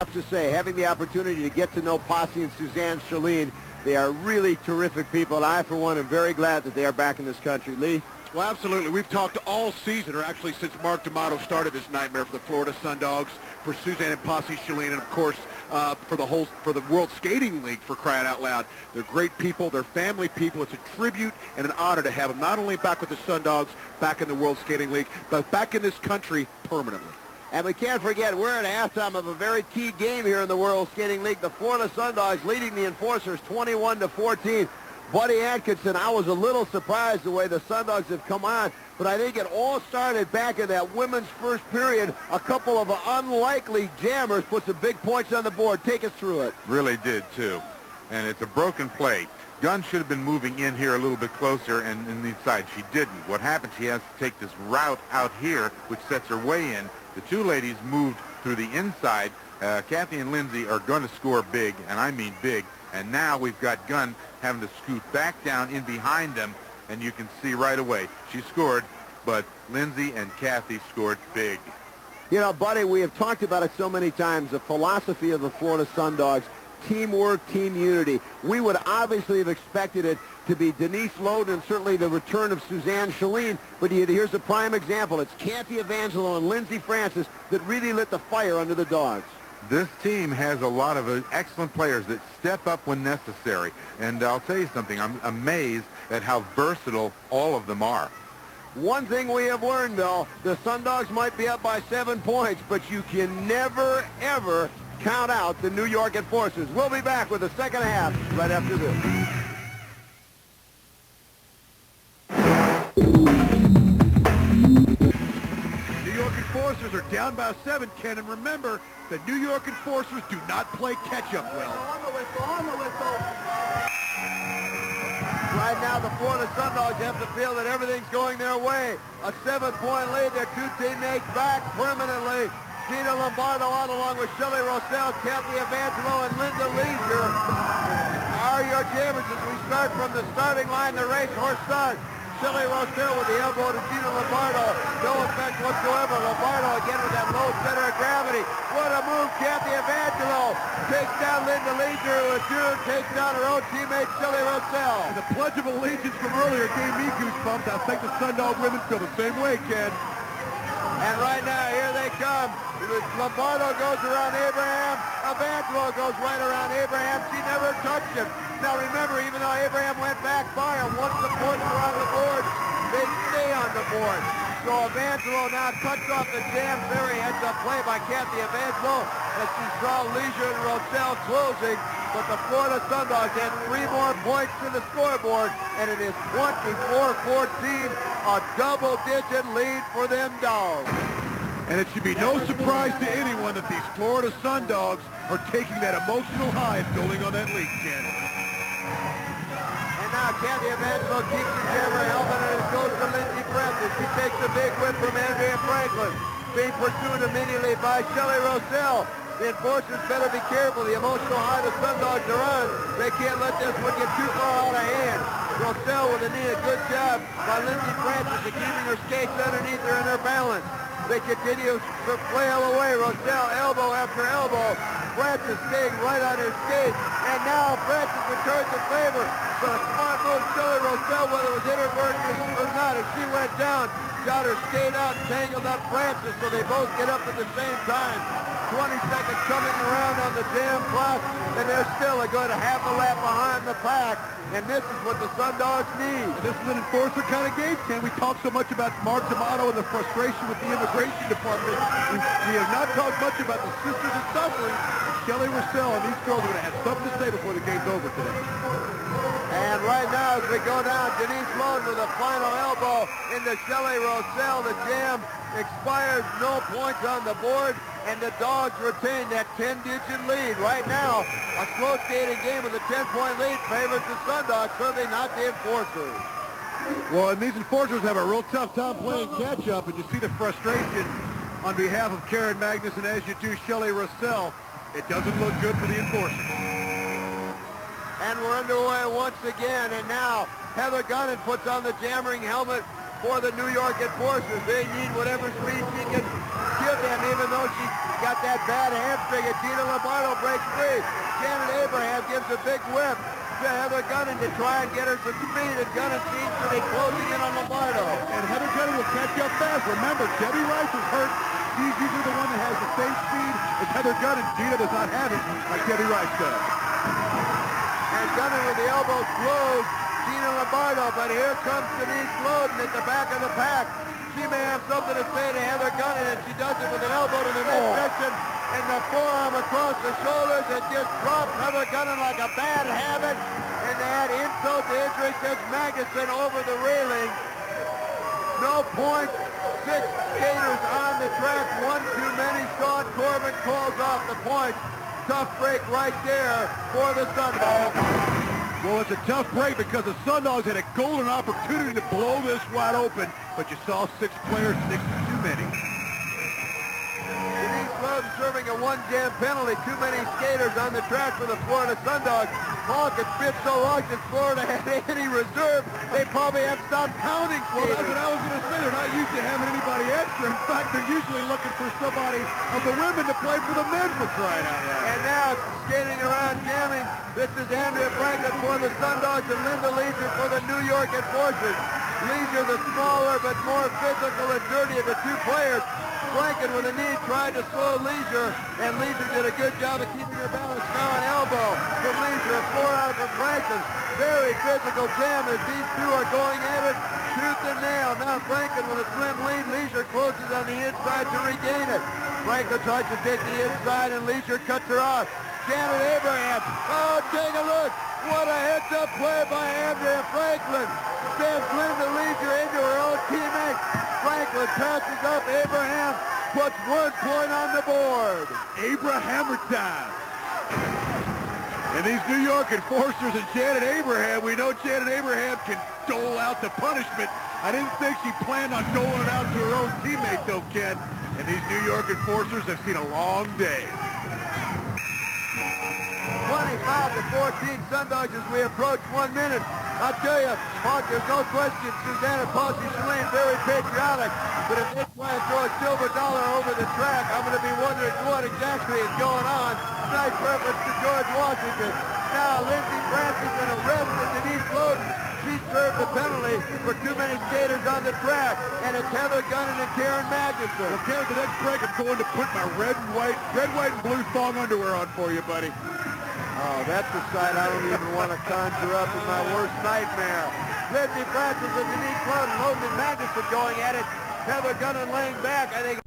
have to say, having the opportunity to get to know Posse and Suzanne Chalene, they are really terrific people, and I, for one, am very glad that they are back in this country. Lee? Well, absolutely. We've talked all season, or actually since Mark D'Amato started this nightmare for the Florida Sundogs, for Suzanne and Posse Chalene, and of course for the World Skating League, for crying out loud. They're great people. They're family people. It's a tribute and an honor to have them not only back with the Sundogs, back in the World Skating League, but back in this country permanently. And we can't forget, we're at halftime of a very key game here in the World Skating League. The Florida Sundogs leading the Enforcers 21-14. Buddy Atkinson, I was a little surprised the way the Sundogs have come on, but I think it all started back in that women's first period. A couple of unlikely jammers put some big points on the board. Take us through it. Really did, too. And it's a broken play. Gunn should have been moving in here a little bit closer and inside. She didn't. What happened, she has to take this route out here, which sets her way in. The two ladies moved through the inside. Kathy and Lindsay are going to score big, and I mean big. And now we've got Gunn having to scoot back down in behind them, and you can see right away she scored, but Lindsay and Kathy scored big. You know, Buddy, we have talked about it so many times, the philosophy of the Florida Sundogs, teamwork, team unity. We would obviously have expected it to be Denise Loden and certainly the return of Suzanne Chalene, but here's a prime example. It's Kathy Evangelo and Lindsay Francis that really lit the fire under the Dogs. This team has a lot of excellent players that step up when necessary. And I'll tell you something, I'm amazed at how versatile all of them are. One thing we have learned, though, the Sundogs might be up by 7 points, but you can never, ever count out the New York Enforcers. We'll be back with the second half right after this. New York Enforcers are down by 7, Ken, and remember, the New York Enforcers do not play catch-up well. On the whistle, on the whistle. Right now, the Florida Sundogs have to feel that everything's going their way. A 7-point lead. Their two teammates back permanently. Gina Lombardo on along with Shelley Rossell, Kathy Evangelo, and Linda Leisure are your jammers as we start from the starting line. The racehorse starts. Shelley Rossell with the elbow to Gina Lombardo. No effect whatsoever. Lombardo again with that low center of gravity. What a move. Kathy Evangelo takes down Linda Leisure, who in turn takes down her own teammate Shelley Rossell. And the Pledge of Allegiance from earlier gave me goosebumps. I think the Sundog women feel the same way, Ken. And right now, here they come. Lombardo goes around Abraham. Evangelo goes right around Abraham. She never touched him. Now remember, even though Abraham went back by him, once the points are on the board, they stay on the board. So Evangelo now cuts off the jam. Very heads-up play by Kathy Evangelo as she saw Leisure and Rossell closing. But the Florida Sundogs had 3 more points to the scoreboard, and it is 24-14, a double-digit lead for them Dogs. And it should be no surprise to anyone that these Florida Sundogs are taking that emotional high and building on that lead, Ken. And now Kathy Evangelo keeps the jammer helmet, and it goes to Lindsay Francis. She takes a big whip from Andrea Franklin. Being pursued immediately by Shelley Rossell. The Enforcers better be careful. The emotional high the Sundogs are on. They can't let this one get too far out of hand. Rossell with a knee, a good job by Lindsay Francis in keeping her skates underneath her and her balance. They continue to flail away. Rossell elbow after elbow. Francis staying right on her skate. And now Francis returns the favor. But a smart move, Shelley Rossell, whether it was inadvertent or not, as she went down, got her skate out, tangled up Francis, so they both get up at the same time. 20 seconds coming around on the jam clock, and they're still a good half a lap behind the pack. And this is what the Sundogs need. And this is an enforcer kind of game, Ken. We talk so much about Mark D'Amato and the frustration with the immigration department. We have not talked much about the Sisters of Suffering. Shelley Rossell and these girls are going to have something to say before the game's over today. And right now, as we go down, Denise Loden with a final elbow into Shelley Rossell. The jam expires, no points on the board, and the Dogs retain that 10-digit lead. Right now, a slow skating game with a 10-point lead favors the Sundogs, certainly not the Enforcers. Well, and these Enforcers have a real tough time playing catch-up, and you see the frustration on behalf of Karen Magnus, and as you do, Shelley Rossell. It doesn't look good for the Enforcers. And we're underway once again, and now Heather Gunnan puts on the jammering helmet for the New York Enforcers. They need whatever speed she can give with him, even though she got that bad hamstring, and Gina Lombardo breaks free. Janet Abraham gives a big whip to Heather Gunning to try and get her some speed, and Gunning seems to be closing in on Lombardo. And Heather Gunning will catch up fast. Remember, Debbie Rice is hurt. She's usually the one that has the same speed as Heather Gunning. Gina does not have it like Debbie Rice does. And Gunning with the elbow slows Gina Lombardo, but here comes Denise Loden at the back of the pack. She may have something to say to Heather Gunning, and she does it with an elbow to the midsection and the forearm across the shoulders, and just drops Heather Gunning like a bad habit. And to add insult to injury, sends Magnuson over the railing. No points. 6 skaters on the track. One too many. Sean Corbin calls off the points. Tough break right there for the Sundogs. Well, it's a tough break because the Sundogs had a golden opportunity to blow this wide open, but you saw 6 players, 6 too many. Denise Loden serving a 1-jam penalty. Too many skaters on the track for the Florida Sundogs. Hawk has been so long since Florida had any reserve, they probably have stopped counting skaters. Well, that's what I was going to say. They're not used to having anybody extra. In fact, they're usually looking for somebody of the women to play for the men, for crying out loud. And now skating around jamming, this is Andrea Franklin for the Sundogs and Linda Leisure for the New York Enforcers. Leisure, the smaller but more physical and dirty of the two players. Franklin with a knee tried to slow Leisure, and Leisure did a good job of keeping her balance. Now an elbow from Leisure, a forearm from Franklin. Very physical jam as these two are going at it tooth and nail. Now Franklin with a slim lead. Leisure closes on the inside to regain it. Franklin tries to take the inside, and Leisure cuts her off. Janet Abraham. Oh, take a look. What a heads-up play by Andrea Franklin. Sends Linda Leisure into her own teammate. Franklin passes up. Abraham puts 1 point on the board. Abraham time. And these New York Enforcers and Janet Abraham, we know Janet Abraham can dole out the punishment. I didn't think she planned on doling it out to her own teammate, though, Ken. And these New York Enforcers have seen a long day. 25-14 Sundogs as we approach 1 minute. I'll tell you, Mark, there's no question Suzanne and Paulsie Shalane very patriotic, but if they try to throw a silver dollar over the track, I'm going to be wondering what exactly is going on. Nice reference to George Washington. Now Lindsey Francis and arrested Denise Loden. She served the penalty for too many skaters on the track, and it's Heather Gunning and Karen Magnuson. Well, Karen, the next break I'm going to put my red, white, and blue thong underwear on for you, buddy. Oh, that's a sight I don't even want to conjure up in my worst nightmare. Lindsey Francis and Denise Loden and Magnuson going at it. Heather Gunning laying back. I think